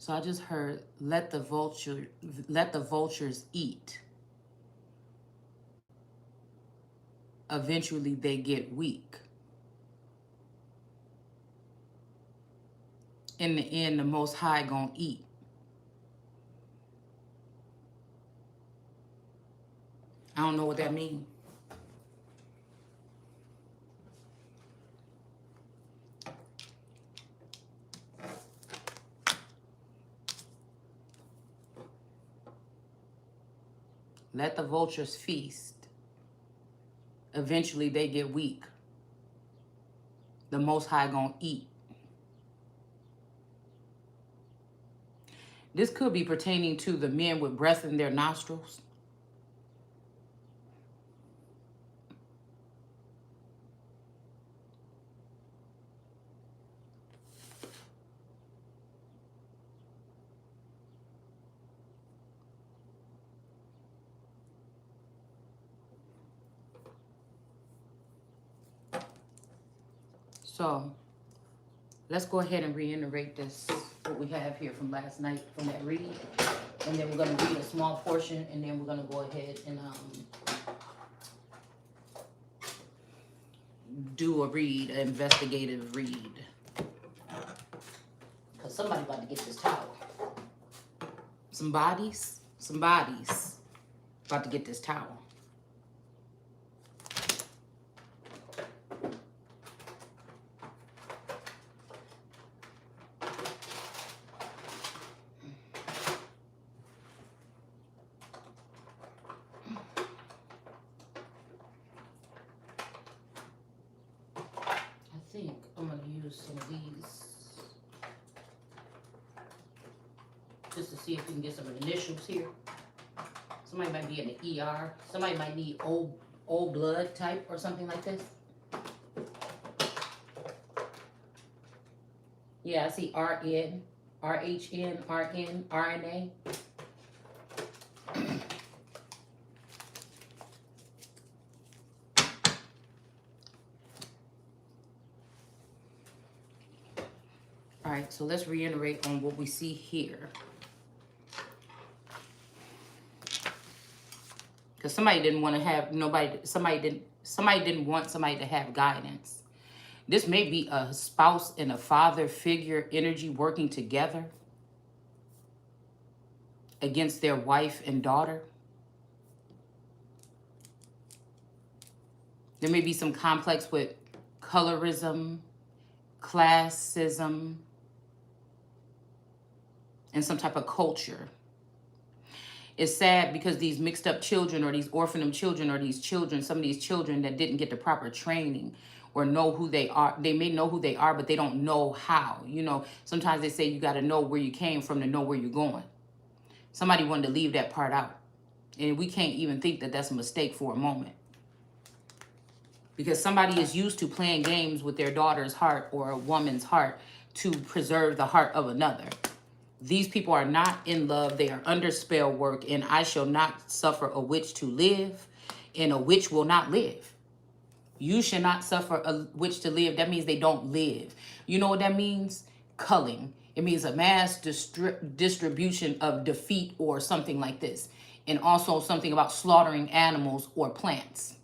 So I just heard, let the vultures eat. Eventually they get weak. In the end, the Most High gonna eat. I don't know what that means. Let the vultures feast. Eventually they get weak. The Most High gonna eat. This could be pertaining to the men with breath in their nostrils. So let's go ahead and reiterate this, what we have here from last night, from that read. And then we're going to read a small portion, and then we're going to go ahead and do a read, an investigative read. Because somebody about to get this towel. Some bodies about to get this towel. I think I'm going to use some of these just to see if we can get some initials here. Somebody might be in the ER. Somebody might need old blood type or something like this. Yeah, I see RN, RHN, RN, RNA. All right, so let's reiterate on what we see here. Because somebody didn't want to have somebody didn't want somebody to have guidance. This may be a spouse and a father figure energy working together against their wife and daughter. There may be some complex with colorism, classism, and some type of culture. It's sad because these mixed up children or these orphaned children or these children, some of these children that didn't get the proper training or know who they are. They may know who they are, but they don't know how. You know, sometimes they say you got to know where you came from to know where you're going. Somebody wanted to leave that part out. And we can't even think that that's a mistake for a moment. Because somebody is used to playing games with their daughter's heart or a woman's heart to preserve the heart of another. These people are not in love. They are under spell work. And I shall not suffer a witch to live, and a witch will not live. You shall not suffer a witch to live. That means they don't live. You know what that means? Culling. It means a mass distribution of defeat or something like this. And also something about slaughtering animals or plants.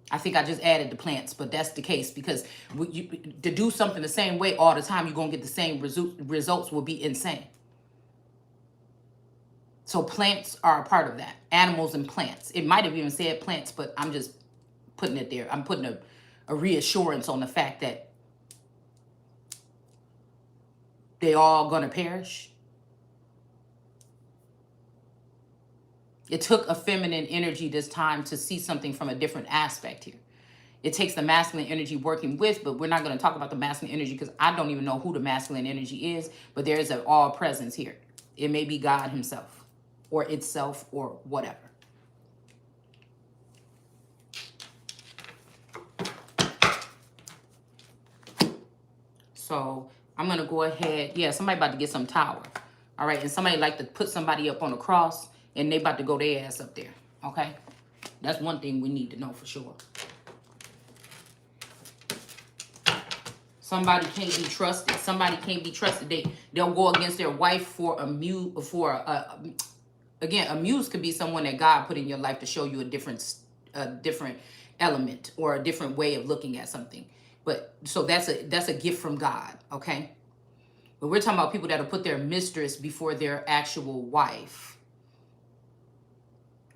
I think I just added the plants, but that's the case because to do something the same way all the time, you're going to get the same results will be insane. So plants are a part of that. Animals and plants. It might have even said plants, but I'm just putting it there. I'm putting a reassurance on the fact that they all going to perish. It took a feminine energy this time to see something from a different aspect here. It takes the masculine energy working with, but we're not going to talk about the masculine energy because I don't even know who the masculine energy is, but there is an all presence here. It may be God himself or itself or whatever. So I'm going to go ahead. Yeah, somebody about to get some tower. All right, and somebody like to put somebody up on a cross. And they about to go their ass up there, okay? That's one thing we need to know for sure. Somebody can't be trusted. Somebody can't be trusted. They'll go against their wife for again, a muse could be someone that God put in your life to show you a different element or a different way of looking at something. But so that's a gift from God, okay? But we're talking about people that'll put their mistress before their actual wife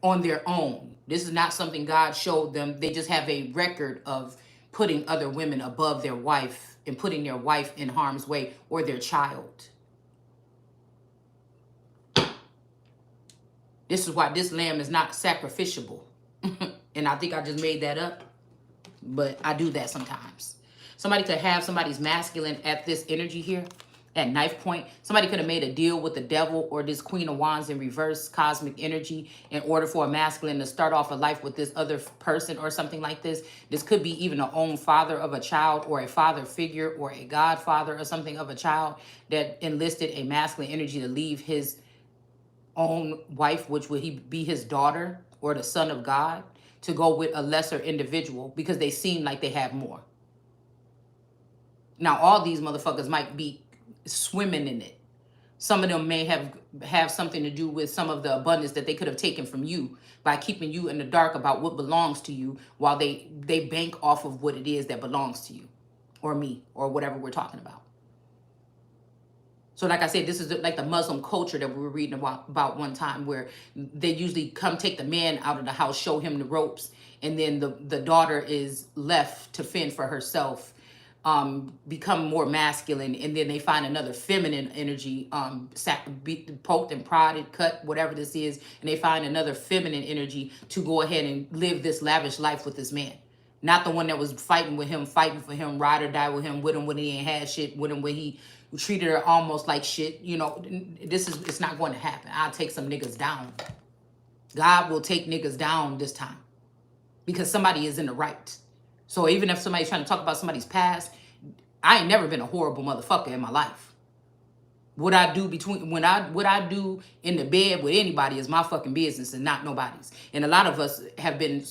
on their own. This is not something God showed them. They just have a record of putting other women above their wife and putting their wife in harm's way or their child. This is why this lamb is not sacrificiable. And I think I just made that up, but I do that sometimes. Somebody could have somebody's masculine at this energy here, at knife point. Somebody could have made a deal with the devil or this Queen of Wands in reverse cosmic energy in order for a masculine to start off a life with this other person or something like this. This could be even an own father of a child or a father figure or a godfather or something of a child that enlisted a masculine energy to leave his own wife, which would he be his daughter or the son of God, to go with a lesser individual because they seem like they have more. Now, all these motherfuckers might be swimming in it. Some of them may have something to do with some of the abundance that they could have taken from you by keeping you in the dark about what belongs to you while they bank off of what it is that belongs to you or me or whatever we're talking about. So like I said, this is like the Muslim culture that we were reading about one time, where they usually come take the man out of the house, show him the ropes, and then the daughter is left to fend for herself, become more masculine, and then they find another feminine energy, poked and prodded, cut, whatever this is, and they find another feminine energy to go ahead and live this lavish life with this man. Not the one that was fighting with him, fighting for him, ride or die with him when he ain't had shit, with him when he treated her almost like shit. You know, it's not going to happen. I'll take some niggas down. God will take niggas down this time because somebody is in the right. So even if somebody's trying to talk about somebody's past, I ain't never been a horrible motherfucker in my life. What I do what I do in the bed with anybody is my fucking business and not nobody's. And a lot of us have been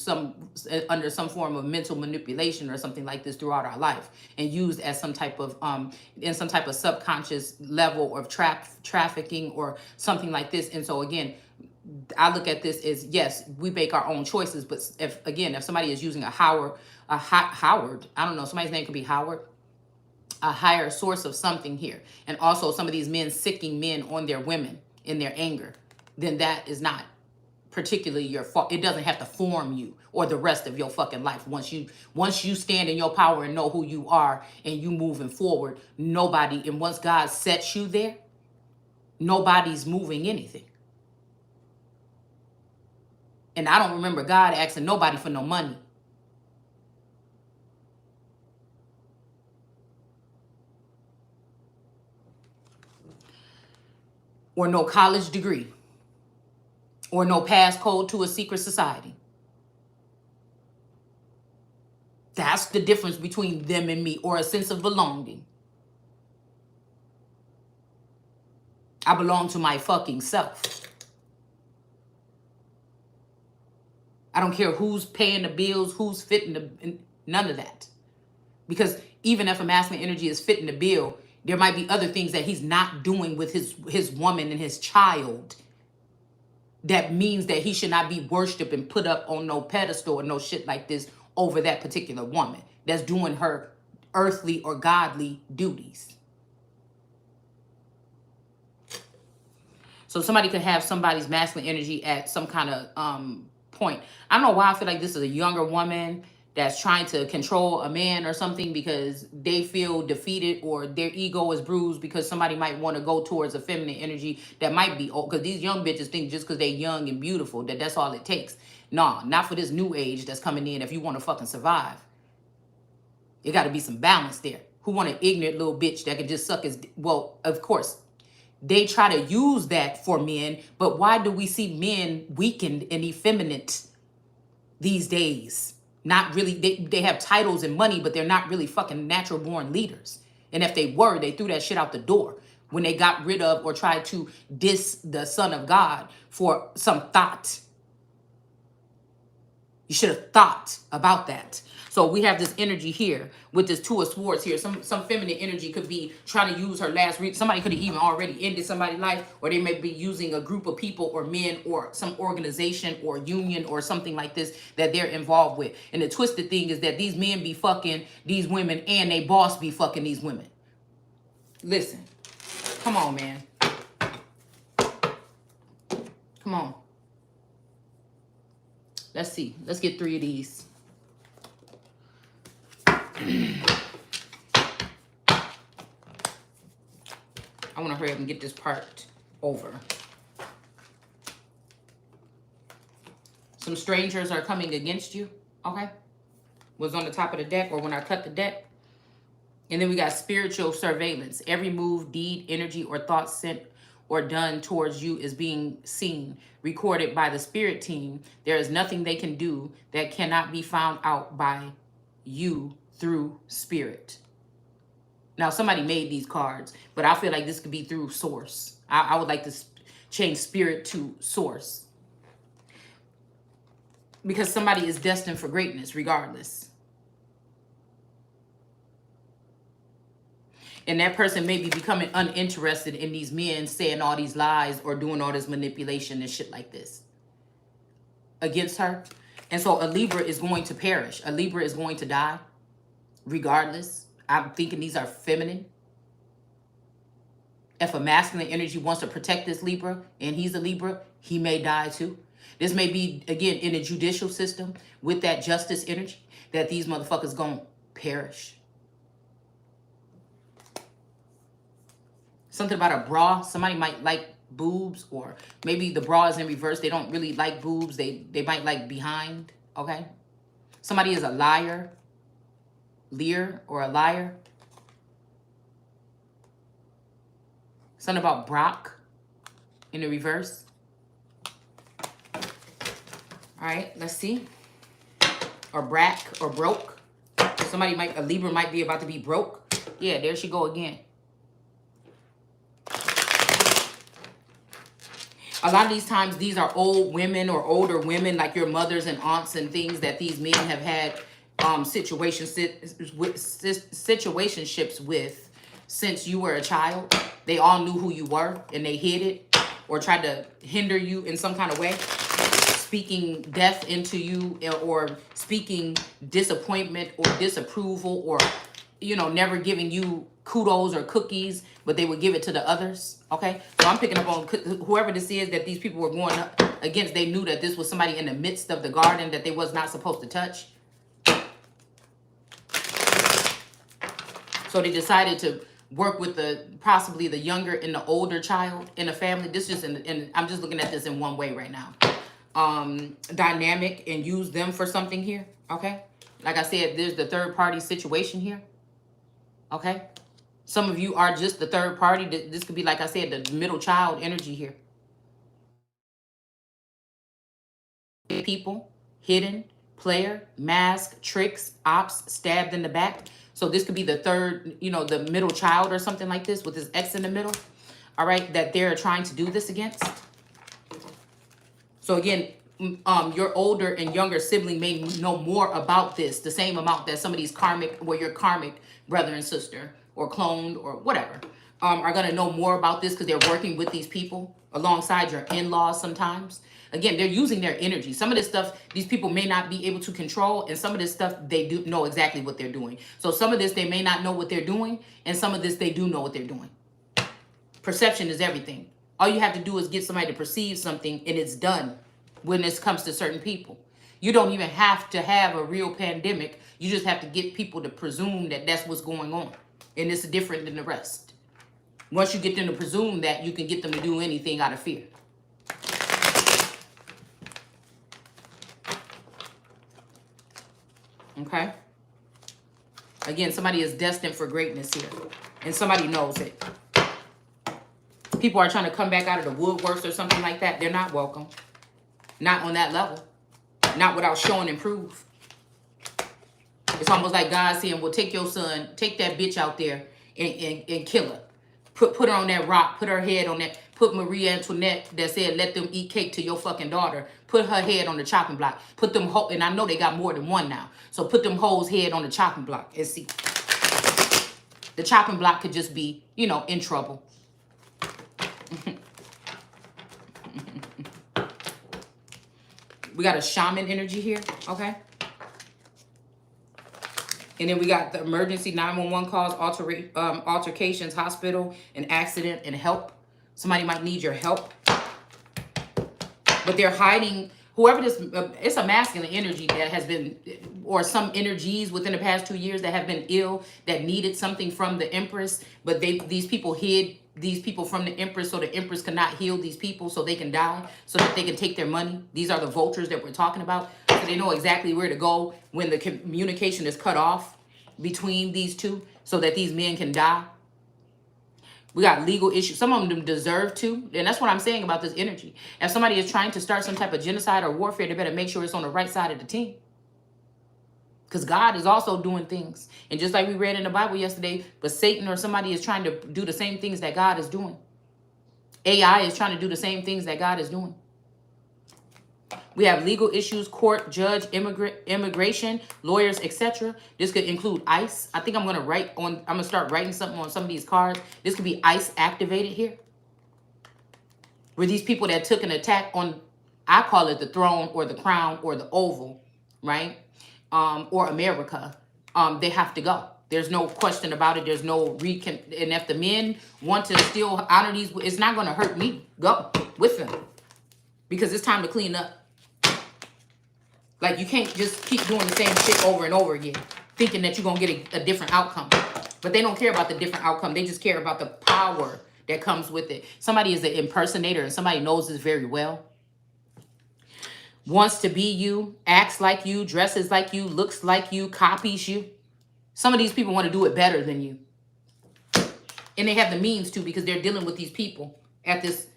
under some form of mental manipulation or something like this throughout our life, and used as some type of in some type of subconscious level of trafficking or something like this. And so again, I look at this as, yes, we make our own choices, but if somebody is using Howard, I don't know, somebody's name could be Howard, a higher source of something here, and also some of these men sicking men on their women in their anger, then that is not particularly your fault. It doesn't have to form you or the rest of your fucking life. Once you stand in your power and know who you are and you moving forward, and once God sets you there, nobody's moving anything. And I don't remember God asking nobody for no money. Or no college degree, or no passcode to a secret society. That's the difference between them and me, or a sense of belonging. I belong to my fucking self. I don't care who's paying the bills, who's fitting none of that. Because even if a masculine energy is fitting the bill, there might be other things that he's not doing with his woman and his child. That means that he should not be worshipped and put up on no pedestal or no shit like this over that particular woman that's doing her earthly or godly duties. So somebody could have somebody's masculine energy at some kind of point. I don't know why I feel like this is a younger woman that's trying to control a man or something because they feel defeated or their ego is bruised because somebody might want to go towards a feminine energy that might be old. Because these young bitches think just because they're young and beautiful that's all it takes. Nah, not for this new age that's coming in if you want to fucking survive. It got to be some balance there. Who want an ignorant little bitch that can just suck his... Well, of course, they try to use that for men, but why do we see men weakened and effeminate these days? Not really, they have titles and money, but they're not really fucking natural born leaders. And if they were, they threw that shit out the door when they got rid of or tried to diss the Son of God for some thought. You should have thought about that. So we have this energy here with this Two of Swords here. Some feminine energy could be trying to use her last somebody could have even already ended somebody's life, or they may be using a group of people or men or some organization or union or something like this that they're involved with. And the twisted thing is that these men be fucking these women and they boss be fucking these women. Listen, come on, man. Come on. Let's see. Let's get 3 of these. I want to hurry up and get this part over. Some strangers are coming against you, okay? Was on the top of the deck, or when I cut the deck. And then we got spiritual surveillance. Every move, deed, energy, or thought sent or done towards you is being seen, recorded by the spirit team. There is nothing they can do that cannot be found out by you through spirit. Now, somebody made these cards, but I feel like this could be through source. I would like to change spirit to source. Because somebody is destined for greatness regardless. And that person may be becoming uninterested in these men saying all these lies or doing all this manipulation and shit like this against her. And so a Libra is going to perish. A Libra is going to die regardless. I'm thinking these are feminine. If a masculine energy wants to protect this Libra and he's a Libra, he may die too. This may be, again, in the judicial system with that justice energy that these motherfuckers gonna perish. Something about a bra. Somebody might like boobs, or maybe the bra is in reverse. They don't really like boobs. They might like behind, okay? Somebody is a liar. Lear or a liar. Something about Brock in the reverse. All right, let's see. Or Brack or broke. Somebody might, a Libra might be about to be broke. Yeah, there she go again. A lot of these times, these are old women or older women, like your mothers and aunts and things that these men have had situationships with since you were a child. They all knew who you were and they hid it or tried to hinder you in some kind of way, speaking death into you or speaking disappointment or disapproval, or, you know, never giving you kudos or cookies, but they would give it to the others. Okay, so I'm picking up on whoever this is that these people were going up against. They knew that this was somebody in the midst of the garden that they was not supposed to touch. So they decided to work with possibly the younger and the older child in a family. This is I'm just looking at this in one way right now. Dynamic, and use them for something here. Okay, like I said, there's the third party situation here. Okay, some of you are just the third party. This could be, like I said, the middle child energy here. People, hidden, player, mask, tricks, ops, stabbed in the back. So this could be the third, you know, the middle child or something like this with this X in the middle. All right, that they're trying to do this against. So again, your older and younger sibling may know more about this, the same amount that some of these karmic, or your karmic brother and sister or cloned or whatever, are going to know more about this because they're working with these people alongside your in-laws sometimes. Again, they're using their energy. Some of this stuff, these people may not be able to control, and some of this stuff, they do know exactly what they're doing. So some of this, they may not know what they're doing, and some of this, they do know what they're doing. Perception is everything. All you have to do is get somebody to perceive something, and it's done when this comes to certain people. You don't even have to have a real pandemic. You just have to get people to presume that that's what's going on, and it's different than the rest. Once you get them to presume that, you can get them to do anything out of fear. Okay? Again, somebody is destined for greatness here, and somebody knows it. People are trying to come back out of the woodworks or something like that. They're not welcome. Not on that level. Not without showing and proof. It's almost like God saying, well, take your son, take that bitch out there and kill her. Put her on that rock, put her head on that, Put Marie Antoinette that said, let them eat cake to your fucking daughter. Put her head on the chopping block. Put them, and I know they got more than one now. So put them hoes' head on the chopping block and see. The chopping block could just be, you know, in trouble. We got a shaman energy here, okay? And then we got the emergency 911 calls, altercations, hospital, an accident, and help. Somebody might need your help. But they're hiding, whoever this, it's a masculine energy that has been, or some energies within the past 2 years that have been ill, that needed something from the Empress. But these people hid these people from the Empress so the Empress cannot heal these people so they can die, so that they can take their money. These are the vultures that we're talking about. So they know exactly where to go when the communication is cut off between these two so that these men can die. We got legal issues. Some of them deserve to. And that's what I'm saying about this energy. If somebody is trying to start some type of genocide or warfare, they better make sure it's on the right side of the team. Because God is also doing things. And just like we read in the Bible yesterday, but Satan or somebody is trying to do the same things that God is doing. AI is trying to do the same things that God is doing. We have legal issues, court, judge, immigration, lawyers, etc. This could include ICE. I think I'm gonna start writing something on some of these cards. This could be ICE activated here. Where these people that took an attack on, I call it the throne or the crown or the oval, right? Or America, they have to go. There's no question about it. There's no and if the men want to still honor these, it's not going to hurt me. Go with them. Because it's time to clean up. Like, you can't just keep doing the same shit over and over again, thinking that you're going to get a different outcome. But they don't care about the different outcome. They just care about the power that comes with it. Somebody is an impersonator and somebody knows this very well. Wants to be you, acts like you, dresses like you, looks like you, copies you. Some of these people want to do it better than you. And they have the means to, because they're dealing with these people at this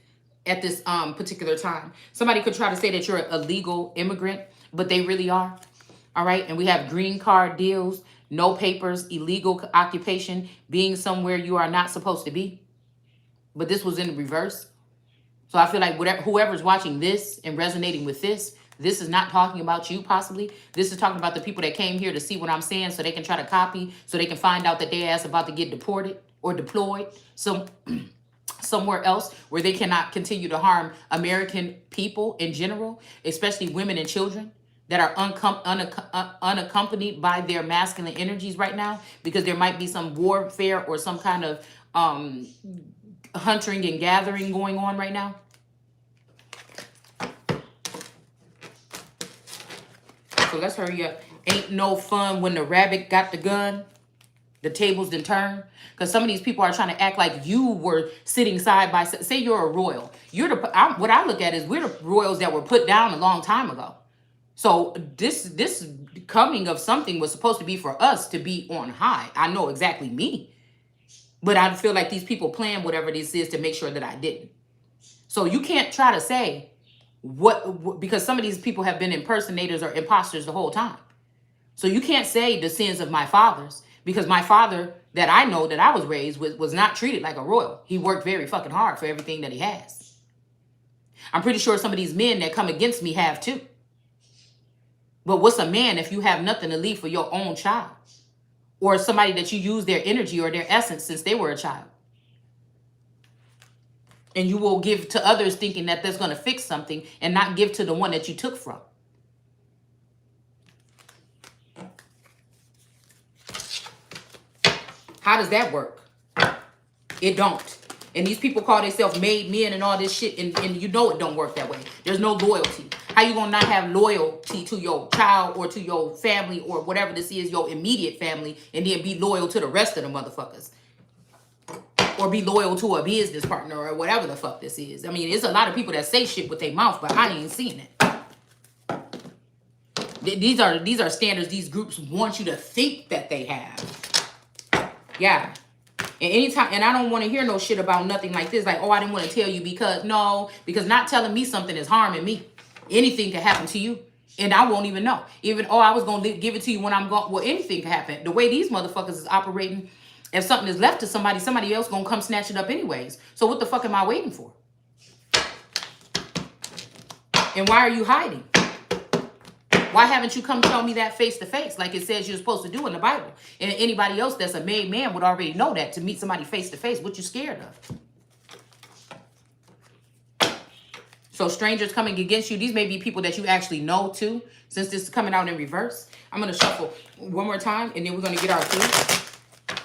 particular time. Somebody could try to say that you're a legal immigrant, but they really are. All right. And we have green card deals, no papers, illegal occupation, being somewhere you are not supposed to be. But this was in reverse. So I feel like whoever's watching this and resonating with this is not talking about you possibly. This is talking about the people that came here to see what I'm saying so they can try to copy, so they can find out that their ass about to get deported or deployed somewhere else where they cannot continue to harm American people in general, especially women and children that are unaccompanied by their masculine energies right now, because there might be some warfare or some kind of hunting and gathering going on right now. So let's hurry up. Ain't no fun when the rabbit got the gun. The tables didn't turn. Because some of these people are trying to act like you were sitting side by side. Say you're a royal. What I look at is we're the royals that were put down a long time ago. So this coming of something was supposed to be for us to be on high. I know exactly me. But I feel like these people plan whatever this is to make sure that I didn't. So you can't try to say what because some of these people have been impersonators or imposters the whole time. So you can't say the sins of my fathers, because my father that I know that I was raised with was not treated like a royal. He worked very fucking hard for everything that he has. I'm pretty sure some of these men that come against me have too. But what's a man if you have nothing to leave for your own child? Or somebody that you use their energy or their essence since they were a child? And you will give to others thinking that that's going to fix something and not give to the one that you took from. How does that work? It don't. And these people call themselves made men and all this shit, and you know it don't work that way. There's no loyalty. How you gonna not have loyalty to your child or to your family or whatever this is, your immediate family, and then be loyal to the rest of the motherfuckers? Or be loyal to a business partner or whatever the fuck this is. I mean, there's a lot of people that say shit with their mouth, but I ain't seen it. These are standards these groups want you to think that they have. Yeah. And anytime, and I don't want to hear no shit about nothing like this. Like, oh, I didn't want to tell you because not telling me something is harming me. Anything can happen to you. And I won't even know. Even, I was going to give it to you when I'm gone. Well, anything can happen. The way these motherfuckers is operating, if something is left to somebody, somebody else going to come snatch it up anyways. So what the fuck am I waiting for? And why are you hiding? Why haven't you come tell me that face to face like it says you're supposed to do in the Bible? And anybody else that's a made man would already know that, to meet somebody face to face. What you scared of? So strangers coming against you, these may be people that you actually know too, since this is coming out in reverse. I'm going to shuffle one more time, and then we're going to get our 3.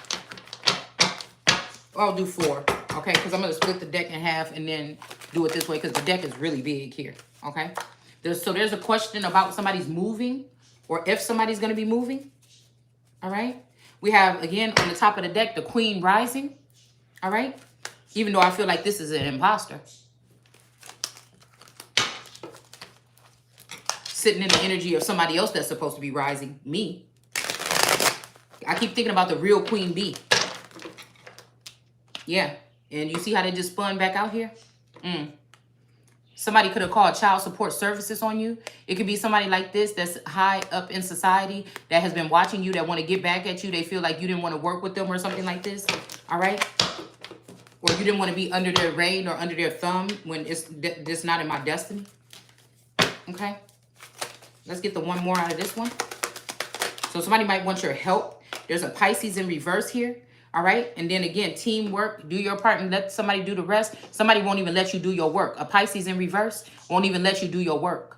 I'll do 4, okay? Because I'm going to split the deck in half and then do it this way, because the deck is really big here, okay? So there's a question about somebody's moving, or if somebody's going to be moving, all right? We have, again, on the top of the deck, the Queen rising, all right? Even though I feel like this is an imposter. Sitting in the energy of somebody else that's supposed to be rising, me. I keep thinking about the real Queen Bee. Yeah, and you see how they just spun back out here? Somebody could have called child support services on you. It could be somebody like this that's high up in society that has been watching you, that want to get back at you. They feel like you didn't want to work with them or something like this. All right? Or you didn't want to be under their reign or under their thumb when it's not in my destiny. Okay? Let's get the one more out of this one. So somebody might want your help. There's a Pisces in reverse here. All right. And then again, teamwork, do your part and let somebody do the rest. Somebody won't even let you do your work. A Pisces in reverse won't even let you do your work,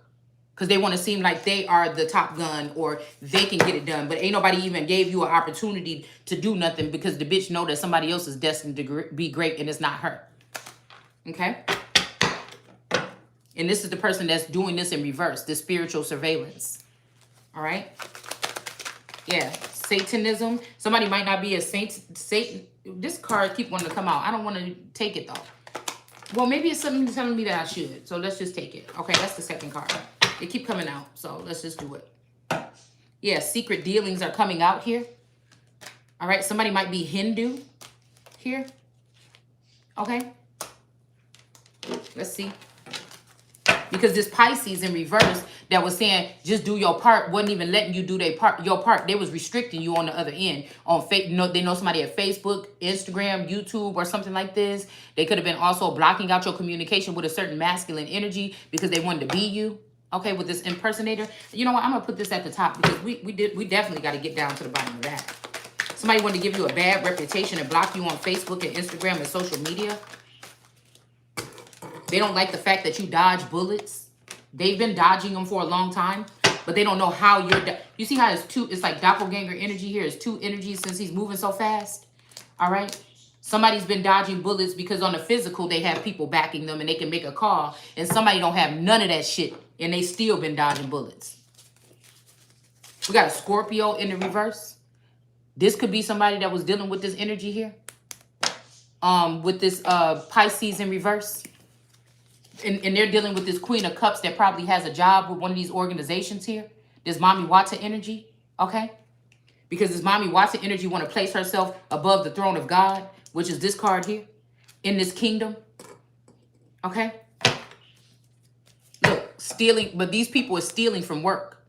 because they want to seem like they are the top gun or they can get it done. But ain't nobody even gave you an opportunity to do nothing, because the bitch know that somebody else is destined to be great and it's not her. Okay. And this is the person that's doing this in reverse, this spiritual surveillance. All right. Yeah. Satanism. Somebody might not be a saint. Satan. This card keep wanting to come out. I don't want to take it though. Well, maybe it's something telling me that I should. So let's just take it. Okay, that's the second card. They keep coming out. So let's just do it. Yeah, secret dealings are coming out here. All right, somebody might be Hindu here. Okay. Let's see. Because this Pisces in reverse that was saying just do your part wasn't even letting you do your part. They was restricting you on the other end. On they know somebody at Facebook, Instagram, YouTube, or something like this. They could have been also blocking out your communication with a certain masculine energy because they wanted to be you. Okay, with this impersonator. You know what? I'm gonna put this at the top, because we definitely got to get down to the bottom of that. Somebody wanted to give you a bad reputation and block you on Facebook and Instagram and social media. They don't like the fact that you dodge bullets. They've been dodging them for a long time, but they don't know how you see how it's like doppelganger energy here. It's 2 energies since he's moving so fast. All right. Somebody's been dodging bullets because on the physical, they have people backing them and they can make a call, and somebody don't have none of that shit and they still been dodging bullets. We got a Scorpio in the reverse. This could be somebody that was dealing with this energy here. With this Pisces in reverse. And they're dealing with this Queen of Cups that probably has a job with one of these organizations here. This Mommy Watson energy, okay? Because this Mommy Watson energy want to place herself above the throne of God, which is this card here, in this kingdom, okay? Look, stealing, but these people are stealing from work.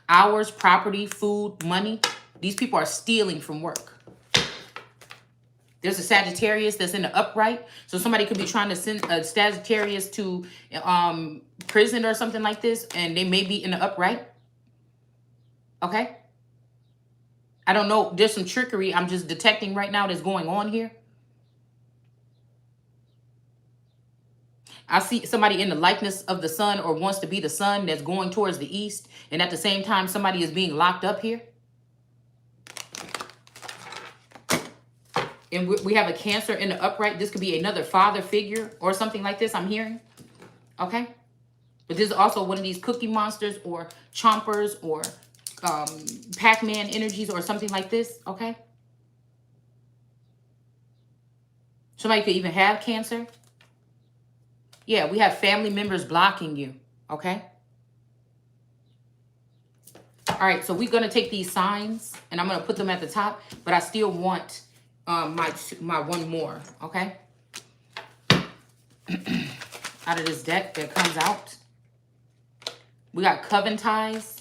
Hours, property, food, money. These people are stealing from work. There's a Sagittarius that's in the upright. So somebody could be trying to send a Sagittarius to prison or something like this, and they may be in the upright. Okay? I don't know. There's some trickery I'm just detecting right now that's going on here. I see somebody in the likeness of the sun, or wants to be the sun, that's going towards the east. And at the same time, somebody is being locked up here. And we have a Cancer in the upright. This could be another father figure or something like this, I'm hearing. Okay? But this is also one of these Cookie Monsters or Chompers or Pac-Man energies or something like this. Okay? Somebody could even have Cancer. Yeah, we have family members blocking you. Okay? All right, so we're going to take these signs and I'm going to put them at the top. But I still want... my one more, okay? Out of this deck that comes out. We got coven ties,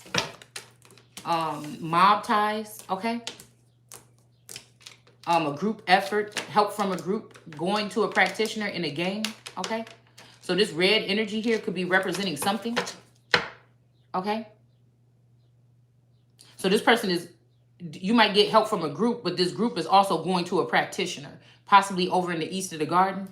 mob ties, okay? A group effort, help from a group, going to a practitioner in a game, okay? So this red energy here could be representing something. Okay. So this person is, you might get help from a group, but this group is also going to a practitioner, possibly over in the east of the garden.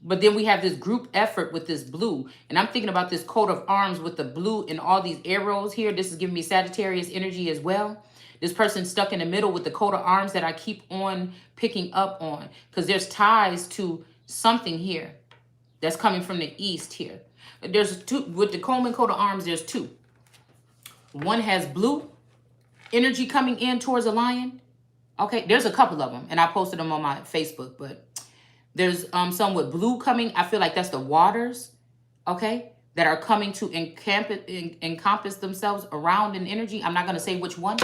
But then we have this group effort with this blue. And I'm thinking about this coat of arms with the blue and all these arrows here. This is giving me Sagittarius energy as well. This person stuck in the middle with the coat of arms that I keep on picking up on. Because there's ties to something here that's coming from the east here. There's two, with the Coleman coat of arms, there's two. One has blue energy coming in towards a lion. Okay, there's a couple of them. And I posted them on my Facebook, but there's some with blue coming. I feel like that's the waters, okay, that are coming to encompass themselves around in energy. I'm not going to say which one.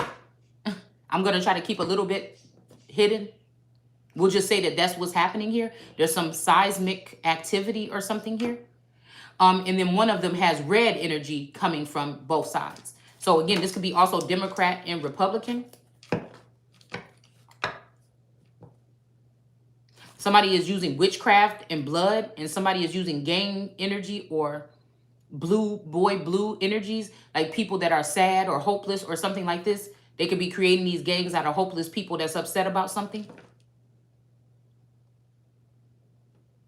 I'm going to try to keep a little bit hidden. We'll just say that that's what's happening here. There's some seismic activity or something here. And then one of them has red energy coming from both sides. So again, this could be also Democrat and Republican. Somebody is using witchcraft and blood, and somebody is using gang energy or blue energies, like people that are sad or hopeless or something like this. They could be creating these gangs out of hopeless people that's upset about something.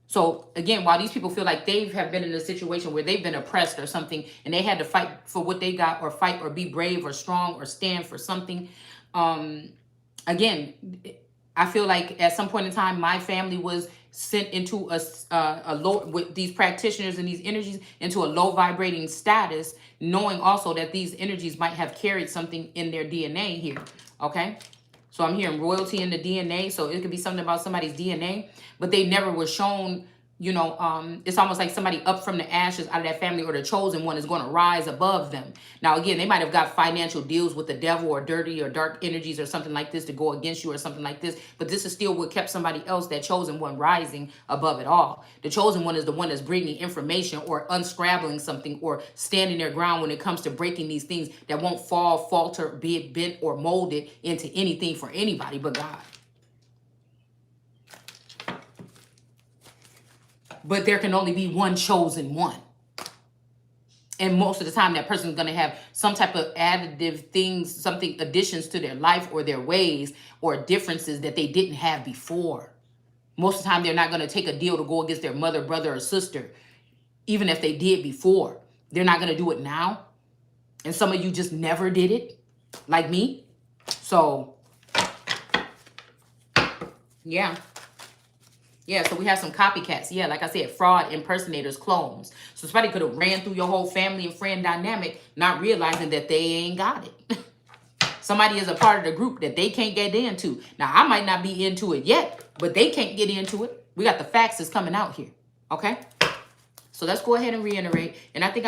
So again, while these people feel like they have been in a situation where they've been oppressed or something, and they had to fight for what they got, or fight or be brave or strong or stand for something. Again, I feel like at some point in time, my family was sent into a low, with these practitioners and these energies, into a low vibrating status, knowing also that these energies might have carried something in their DNA here. Okay. So I'm hearing royalty in the DNA. So it could be something about somebody's DNA, but they never were shown, you know, it's almost like somebody up from the ashes out of that family, or the chosen one is going to rise above them. Now, again, they might have got financial deals with the devil or dirty or dark energies or something like this to go against you or something like this. But this is still what kept somebody else, that chosen one, rising above it all. The chosen one is the one that's bringing information or unscrabbling something or standing their ground when it comes to breaking these things that won't fall, falter, be bent or molded into anything for anybody but God. But there can only be one chosen one. And most of the time, that person is going to have some type of additive things, something, additions to their life or their ways, or differences that they didn't have before. Most of the time, they're not going to take a deal to go against their mother, brother, or sister, even if they did before. They're not going to do it now. And some of you just never did it, like me. So, yeah. Yeah, so we have some copycats. Yeah, like I said, fraud, impersonators, clones. So somebody could have ran through your whole family and friend dynamic, not realizing that they ain't got it. Somebody is a part of the group that they can't get into. Now, I might not be into it yet, but they can't get into it. We got the facts that's coming out here. Okay? So let's go ahead and reiterate. And I think